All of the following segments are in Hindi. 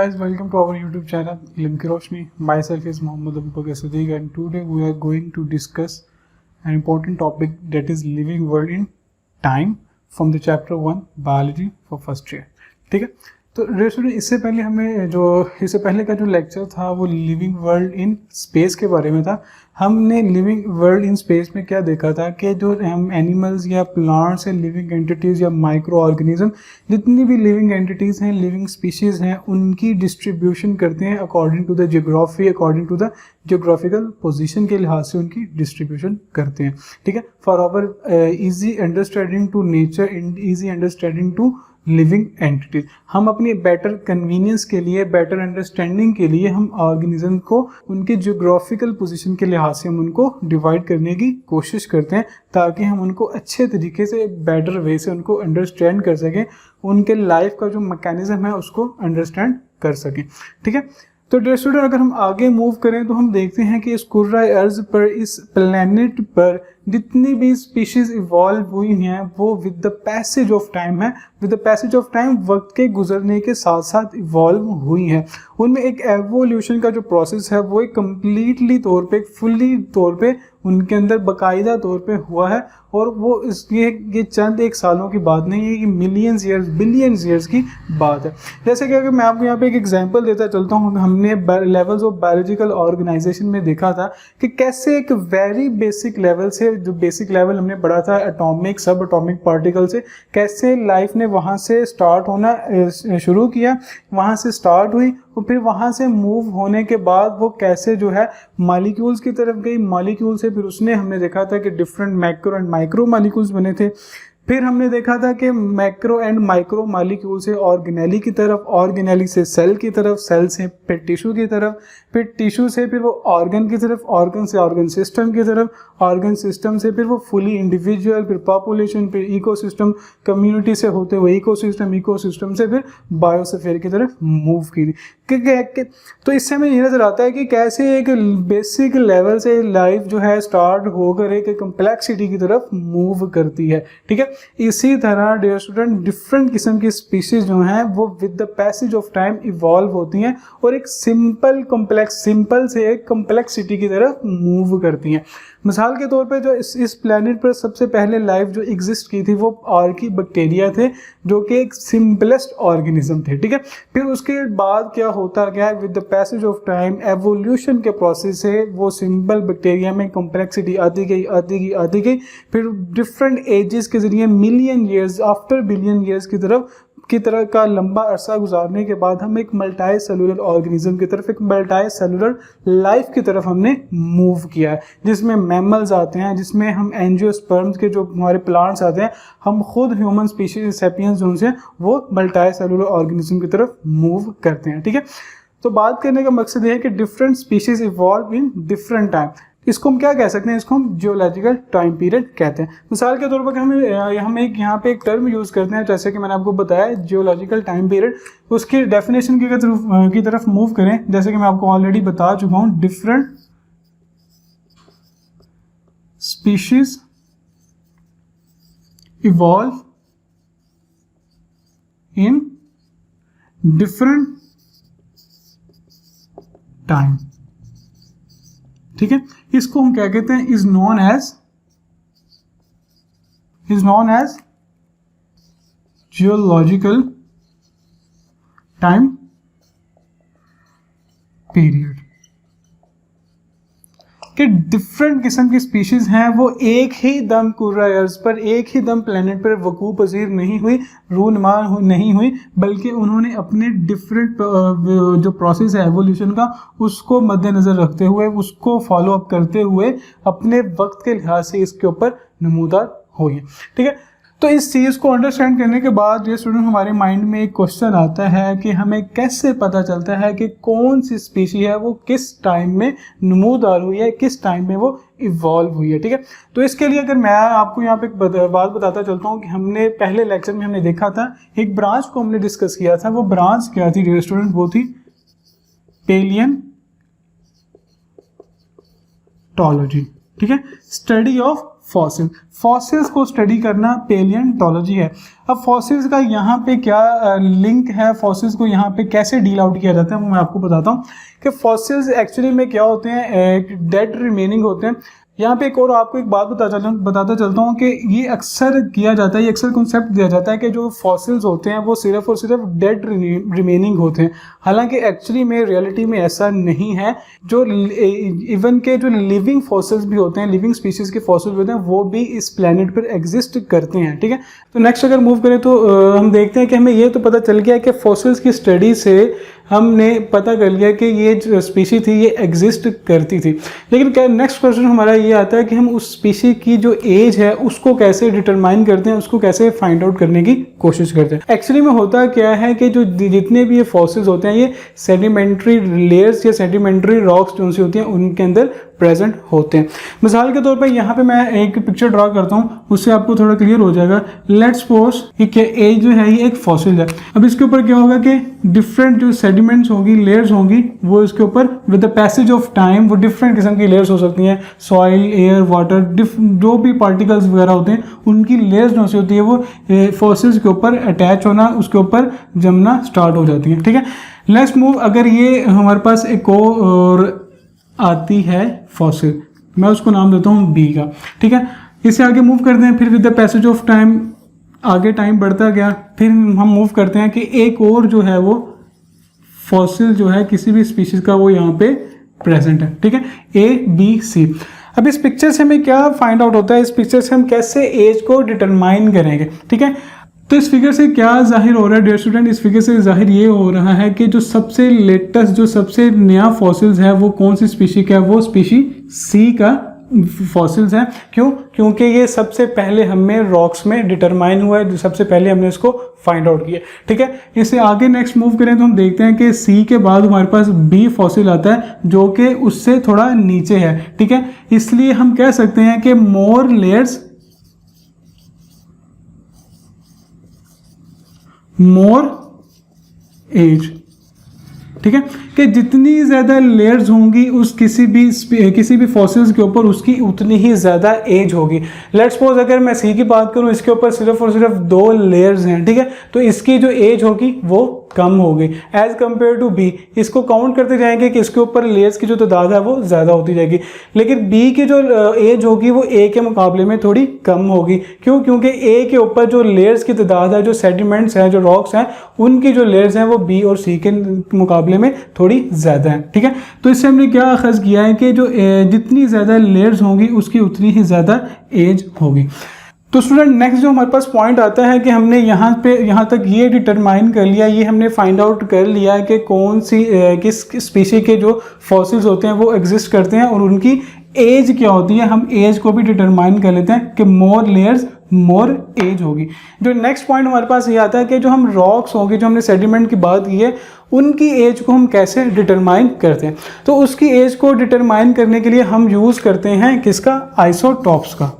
guys, welcome to our YouTube channel Ilm Ki Roshni. Myself is Mohammad Abubakar Siddiq and today we are going to discuss an important topic that is living world in time from the chapter 1 biology for first year. ठीक है, तो स्टूडेंट इससे पहले का जो लेक्चर था वो लिविंग वर्ल्ड इन स्पेस के बारे में था. हमने लिविंग वर्ल्ड इन स्पेस में क्या देखा था कि जो हम एनिमल्स या प्लांट्स या लिविंग एंटिटीज़ या माइक्रो ऑर्गेनिज्म जितनी भी लिविंग एंटिटीज़ हैं, लिविंग स्पीशीज़ हैं, उनकी डिस्ट्रीब्यूशन करते हैं according to the geography, according to the geographical position के लिहाज से उनकी डिस्ट्रीब्यूशन करते हैं. ठीक है, for our easy understanding to nature and easy understanding to living entities, हम अपनी बेटर कन्वीनियंस के लिए, बेटर अंडरस्टैंडिंग के लिए हम ऑर्गेनिज्म को उनके जियोग्राफिकल पोजीशन के लिहाज से हम उनको डिवाइड करने की कोशिश करते हैं ताकि हम उनको अच्छे तरीके से, एक बेटर वे से उनको अंडरस्टैंड कर सकें, उनके लाइफ का जो मैकेनिज्म है उसको अंडरस्टैंड कर सकें. ठीक है, तो डियर स्टूडेंट अगर हम आगे मूव करें तो हम देखते हैं कि इस कुर्रा अर्ज पर, इस प्लेनेट पर जितनी भी स्पीशीज इवॉल्व हुई हैं वो with the passage of time है, with the passage of time, वक्त के गुजरने के साथ साथ इवॉल्व हुई हैं. उनमें एक एवोल्यूशन का जो प्रोसेस है वो एक कम्प्लीटली तौर पे, फुल्ली तौर पे उनके अंदर बाकायदा तौर पे हुआ है. और वो ये चंद एक सालों की बात नहीं है, ये मिलियंस ईयर्स, बिलियंस ईयर्स की बात है. जैसे कि अगर मैं आपको यहाँ पे एक एग्जांपल देता चलता हूँ, हमने लेवल्स ऑफ बायोलॉजिकल ऑर्गेनाइजेशन में देखा था कि कैसे एक वेरी बेसिक लेवल से, जो बेसिक लेवल हमने पढ़ा था एटॉमिक, सब एटॉमिक पार्टिकल से, कैसे लाइफ ने वहाँ से स्टार्ट होना शुरू किया, वहाँ से स्टार्ट हुई और फिर वहाँ से मूव होने के बाद वो कैसे जो है मॉलिक्यूल्स की तरफ गई, मॉलिक्यूल से फिर उसने हमने देखा था कि different macro and micro molecules बने थे. फिर हमने देखा था कि मैक्रो एंड माइक्रो मॉलिक्यूल से ऑर्गेनेली की तरफ, ऑर्गेनेली से सेल की तरफ, सेल से फिर टिश्यू की तरफ, फिर टिश्यू से फिर वो ऑर्गन की तरफ, ऑर्गन से ऑर्गन सिस्टम की तरफ, ऑर्गन सिस्टम से फिर वो फुली इंडिविजुअल, फिर पॉपुलेशन, फिर इकोसिस्टम, कम्युनिटी से होते हुए इकोसिस्टम, इकोसिस्टम से फिर बायोस्फीयर की तरफ मूव की. तो इससे हमें ये नज़र आता है कि कैसे एक बेसिक लेवल से लाइफ जो है स्टार्ट होकर एक कम्प्लेक्सिटी की तरफ मूव करती है. ठीक है, इसी तरह डियर स्टूडेंट डिफरेंट किस्म की स्पीशीज जो हैं वो with the passage of time evolve होती हैं और एक सिंपल से एक कम्प्लेक्सिटी की तरफ मूव करती हैं. मिसाल के तौर पे जो इस प्लेनेट पर सबसे पहले लाइफ जो एग्जिस्ट की थी वो आर्की बैक्टीरिया थे, जो कि एक सिंपलेस्ट ऑर्गेनिज्म थे. ठीक है, फिर उसके बाद क्या होता गया, with the passage of time evolution के प्रोसेस से वो सिंपल बैक्टीरिया में कम्प्लेक्सिटी आती गई, फिर डिफरेंट एजेस के जरिए million years, after billion years की तरह का लंबा अरसा गुजारने के बाद हम एक मल्टी सेलुलर ऑर्गेनिज्म की तरफ, एक मल्टी सेलुलर लाइफ की तरफ हमने मूव किया है, जिसमें मैमल्स आते हैं, जिसमें हम एंजियोस्पर्म्स के जो हमारे प्लांट्स आते हैं, हम खुद ह्यूमन स्पीशीज सेपियंस जो उनसे वो मल्टी सेलुलर ऑर्गेनिज्म की तरफ मूव करते हैं. ठीक है, तो बात करने का मकसद ये है कि different species evolve in different time. इसको हम क्या कह सकते हैं, इसको हम जियोलॉजिकल टाइम पीरियड कहते हैं. मिसाल के तौर पर हम एक यहाँ पे एक टर्म यूज़ करते हैं, जैसे कि मैंने आपको बताया जियोलॉजिकल टाइम पीरियड. उसकी डेफिनेशन की तरफ मूव करें, जैसे कि मैं आपको ऑलरेडी बता चुका हूँ, different species evolve in different time. ठीक है, इसको हम क्या कहते हैं, is known as geological time period. कि डिफरेंट किस्म की स्पीशीज हैं वो एक ही दम कुर्रा अर्ज पर, एक ही दम प्लेनेट पर वकू पजीर नहीं हुई, रूनुमा नहीं हुई, बल्कि उन्होंने अपने डिफरेंट जो प्रोसेस है एवोल्यूशन का उसको मद्देनज़र रखते हुए, उसको फॉलो अप करते हुए अपने वक्त के लिहाज से इसके ऊपर नमूदार हुई. ठीक है, तो इस चीज़ को अंडरस्टैंड करने के बाद ये स्टूडेंट हमारे माइंड में एक क्वेश्चन आता है कि हमें कैसे पता चलता है कि कौन सी स्पीशी है वो किस टाइम में नमूदार हुई है, किस टाइम में वो इवॉल्व हुई है. ठीक है, तो इसके लिए अगर मैं आपको यहाँ पे एक बात बताता चलता हूँ कि हमने पहले लेक्चर में हमने देखा था, एक ब्रांच को हमने डिस्कस किया था. वो ब्रांच क्या थी डियर स्टूडेंट, वो थी पेलियंटोलॉजी. ठीक है, स्टडी ऑफ फॉसिल, फॉसिल्स को स्टडी करना पेलियंटोलॉजी है. अब फॉसिल्स का यहाँ पे क्या लिंक है, फॉसिल्स को यहाँ पे कैसे डील आउट किया जाता है वो मैं आपको बताता हूँ कि फॉसिल्स एक्चुअली में क्या होते हैं, डेड रिमेनिंग होते हैं। यहाँ पे एक और आपको एक बात बताता चलता हूँ कि ये अक्सर किया जाता है, ये अक्सर कॉन्सेप्ट दिया जाता है कि जो फॉसिल्स होते हैं वो सिर्फ और सिर्फ डेड रिमेनिंग होते हैं। हालांकि एक्चुअली में रियलिटी में ऐसा नहीं है। जो इवन के जो लिविंग फॉसिल्स भी होते हैं, लिविंग स्पीशीज़ के फॉसिल्स होते हैं, वो भी इस प्लेनेट पर एग्जिस्ट करते हैं। ठीक है, तो नेक्स्ट अगर मूव करें तो हम देखते हैं कि हमें ये तो पता चल गया कि फॉसिल्स की स्टडी से हमने पता कर लिया कि ये जो स्पीशी थी ये एग्जिस्ट करती थी। लेकिन क्या नेक्स्ट क्वेश्चन हमारा ये आता है कि हम उस स्पीशी की जो एज है उसको कैसे डिटरमाइन करते हैं, उसको कैसे फाइंड आउट करने की कोशिश करते हैं। एक्चुअली में होता क्या है कि जो जितने भी ये फॉसिल्स होते हैं ये सेडिमेंट्री लेयर्स या सेडिमेंट्री रॉक्स जो सी होती हैं उनके अंदर प्रेजेंट होते हैं। मिसाल के तौर पर यहाँ पे मैं एक पिक्चर ड्रा करता हूँ, उससे आपको थोड़ा क्लियर हो जाएगा। लेट्स सपोज कि एज जो है ये एक फॉसिल है। अब इसके ऊपर क्या होगा कि डिफरेंट जो सेडिमेंट्स होंगी, लेयर्स होंगी, वो इसके ऊपर with the passage of time वो डिफरेंट किस्म की लेयर्स हो सकती हैं। सॉइल, एयर, वाटर, जो भी पार्टिकल्स वगैरह होते हैं उनकी लेयर्स जो सी होती है वो फॉसिल्स के ऊपर अटैच होना, उसके ऊपर जमना स्टार्ट हो जाती है। ठीक है, लेट्स मूव। अगर ये हमारे पास एक और आती है फॉसिल, मैं उसको नाम देता हूँ बी का। ठीक है, इसे आगे मूव करते हैं। फिर with the passage of time आगे टाइम बढ़ता गया, फिर हम मूव करते हैं कि एक और जो है वो फॉसिल जो है किसी भी स्पीशीज का वो यहाँ पे प्रेजेंट है। ठीक है, ए बी सी। अब इस पिक्चर से हमें क्या फाइंड आउट होता है, इस पिक्चर से हम कैसे एज को डिटरमाइन करेंगे। ठीक है, तो इस फिगर से क्या जाहिर हो रहा है डियर स्टूडेंट, इस फिगर से जाहिर ये हो रहा है कि जो सबसे लेटेस्ट, जो सबसे नया फॉसिल्स है वो कौन सी स्पीशी का है, वो स्पीशी सी का फॉसिल्स हैं। क्यों? क्योंकि ये सबसे पहले हमें रॉक्स में डिटरमाइन हुआ है, सबसे पहले हमने इसको फाइंड आउट किया। ठीक है, इससे आगे नेक्स्ट मूव करें तो हम देखते हैं कि सी के बाद हमारे पास बी फॉसिल आता है जो कि उससे थोड़ा नीचे है। ठीक है, इसलिए हम कह सकते हैं कि मोर लेयर्स, मोर एज। ठीक है, कि जितनी ज़्यादा लेयर्स होंगी उस किसी भी फॉसिल्स के ऊपर उसकी उतनी ही ज़्यादा एज होगी। लेट्स सपोज अगर मैं सी की बात करूं, इसके ऊपर सिर्फ और सिर्फ 2 लेयर्स हैं। ठीक है, तो इसकी जो एज होगी वो कम होगी एज कंपेयर टू बी। इसको काउंट करते जाएंगे कि इसके ऊपर लेयर्स की जो तादाद है वो ज़्यादा होती जाएगी, लेकिन बी की जो एज होगी वो ए के मुकाबले में थोड़ी कम होगी। क्यों? क्योंकि ए के ऊपर जो लेयर्स की तादाद है, जो सेडिमेंट्स हैं, जो रॉक्स हैं, उनकी जो लेयर्स हैं वो बी और सी के मुकाबले में थोड़ी ज़्यादा है। ठीक है, तो इससे हमने क्या अखज़ किया है कि जो जितनी ज़्यादा लेयर्स होंगी उसकी उतनी ही ज़्यादा एज होगी। तो स्टूडेंट नेक्स्ट जो हमारे पास पॉइंट आता है कि हमने यहाँ तक ये डिटरमाइन कर लिया, ये हमने फाइंड आउट कर लिया कि कौन सी किस स्पीशी के जो फॉसिल्स होते हैं वो एग्जिस्ट करते हैं और उनकी एज क्या होती है। हम एज को भी डिटरमाइन कर लेते हैं कि मोर लेयर्स मोर एज होगी। जो नेक्स्ट पॉइंट हमारे पास ये आता है कि जो हम रॉक्स होंगे, जो हमने सेडिमेंट की बात की है, उनकी एज को हम कैसे डिटरमाइन करते हैं। तो उसकी एज को डिटरमाइन करने के लिए हम यूज़ करते हैं किसका? आइसोटॉप्स का।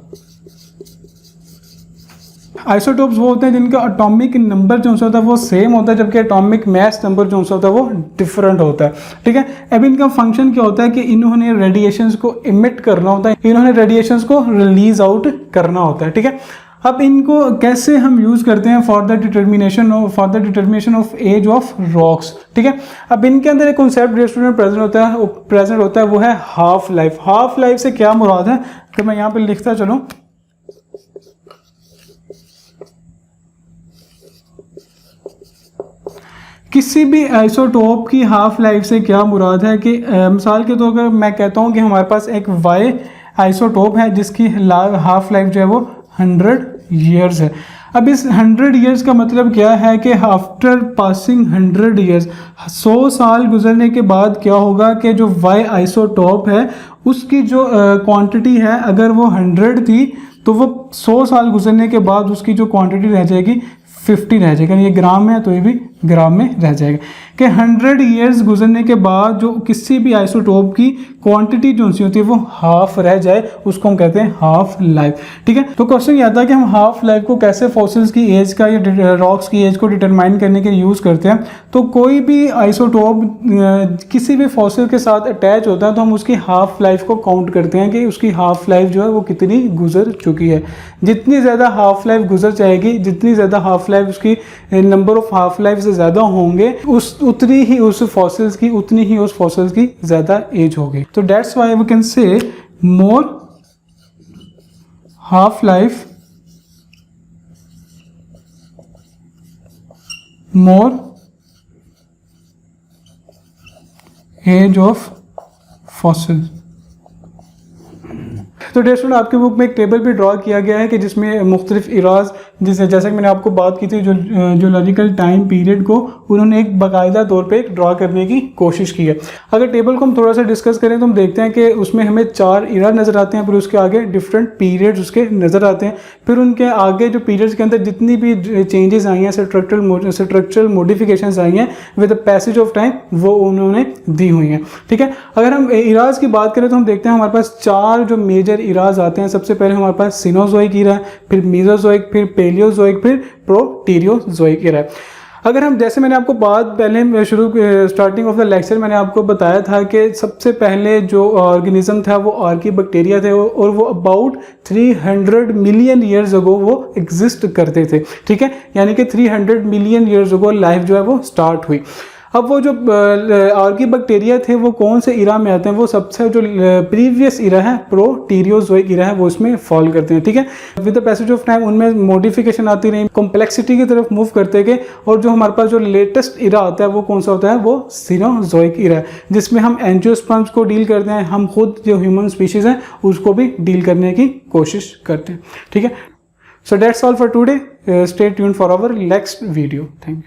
आइसोटॉप्स वो होते हैं जिनका एटॉमिक नंबर जो होता है वो सेम होता है, जबकि एटॉमिक मास नंबर जो होता है वो डिफरेंट होता है। ठीक है, अब इनका फंक्शन क्या होता है कि इन्होंने रेडिएशंस को इमिट करना होता है, इन्होंने रेडिएशंस को रिलीज आउट करना होता है। ठीक है, अब इनको कैसे हम यूज़ करते हैं for the determination of age of rocks. ठीक है, अब इनके अंदर एक कॉन्सेप्ट स्टूडेंट प्रेजेंट होता है वो है हाफ लाइफ। हाफ लाइफ से क्या मुराद है कि मैं यहाँ पे लिखता चलूँ। किसी भी आइसोटोप की हाफ लाइफ से क्या मुराद है कि मिसाल के तौर पर मैं कहता हूँ कि हमारे पास एक वाई आइसोटोप है जिसकी हाफ लाइफ जो है वो 100 ईयर्स है। अब इस 100 ईयर्स का मतलब क्या है कि आफ्टर पासिंग 100 ईयर्स, 100 साल गुजरने के बाद क्या होगा कि जो वाई आइसोटोप है उसकी जो क्वांटिटी है, अगर वो 100 थी तो वो 100 साल गुजरने के बाद उसकी जो क्वांटिटी रह जाएगी 50 रह जाएगा। ये ग्राम है तो ये भी ग्राम में रह जाएगा कि 100 ईयर्स गुजरने के बाद जो किसी भी आइसोटोप की क्वांटिटी जो सी होती है वो हाफ रह जाए, उसको हम कहते हैं हाफ लाइफ। ठीक है, तो क्वेश्चन ये आता है कि हम हाफ लाइफ को कैसे फॉसिल्स की एज का या रॉक्स की एज को डिटरमाइन करने के लिए यूज़ करते हैं। तो कोई भी आइसोटोप किसी भी फॉसिल के साथ अटैच होता है तो हम उसकी हाफ लाइफ को काउंट करते हैं कि उसकी हाफ लाइफ जो है वो कितनी गुजर चुकी है। जितनी ज़्यादा हाफ लाइफ गुजर जाएगी, जितनी ज़्यादा हाफ लाइफ उसकी नंबर ऑफ हाफ लाइफ से ज़्यादा होंगे, उतनी ही उस फॉसिल्स की ज़्यादा एज होगी। तो that's why we can say more half life, more age of fossil. तो डियर स्टूडेंट, आपकी बुक में एक टेबल भी ड्रॉ किया गया है कि जिसमें मुख्तलिफ इराज, जैसे कि मैंने आपको बात की थी, जो जियोलॉजिकल टाइम पीरियड को उन्होंने एक बाकायदा तौर पे ड्रॉ करने की कोशिश की है। अगर टेबल को हम थोड़ा सा डिस्कस करें तो हम देखते हैं कि उसमें हमें 4 इरा नज़र आते हैं, फिर उसके आगे डिफरेंट पीरियड्स उसके नज़र आते हैं, फिर उनके आगे जो पीरियड्स के अंदर जितनी भी चेंजेस आई हैं, स्ट्रक्चरल मॉडिफिकेशंस आई हैं with the passage of time, वो उन्होंने दी हुई हैं। ठीक है, अगर हम इराज की बात करें तो हम देखते हैं हमारे पास 4 जो मेजर इराज आते हैं। सबसे पहले हमारे पास सिनोजोइक इरा है, फिर मीजोजोइक, फिर पेलियोजोइक, फिर प्रोटीरियोजोइक इरा है। अगर हम, जैसे मैंने आपको बात पहले स्टार्टिंग ऑफ द लेक्चर मैंने आपको बताया था कि सबसे पहले जो ऑर्गेनिज्म था वो आर्कीबैक्टीरिया थे और वो अबाउट 300 मिलियन ईयर्स अगो वो एग्जिस्ट करते थे। ठीक है, यानी कि 300 मिलियन ईयर्स अगो लाइफ जो है वो स्टार्ट हुई। अब वो जो आर्कीबैक्टीरिया थे वो कौन से इरा में आते हैं, वो सबसे जो प्रीवियस इरा है, प्रोटीरियोजोइक इरा है, वो उसमें फॉल करते हैं। ठीक है, with the passage of time उनमें मॉडिफिकेशन आती रही, कॉम्प्लेक्सिटी की तरफ मूव करते गए, और जो हमारे पास जो लेटेस्ट इरा आता है वो कौन सा होता है, वो सिनोजोइक इरा है, जिसमें हम एंजियोस्पर्म्स को डील करते हैं, हम खुद जो ह्यूमन स्पीशीज हैं उसको भी डील करने की कोशिश करते हैं। ठीक है, so that's all for today, stay tuned for our next video. Thank you.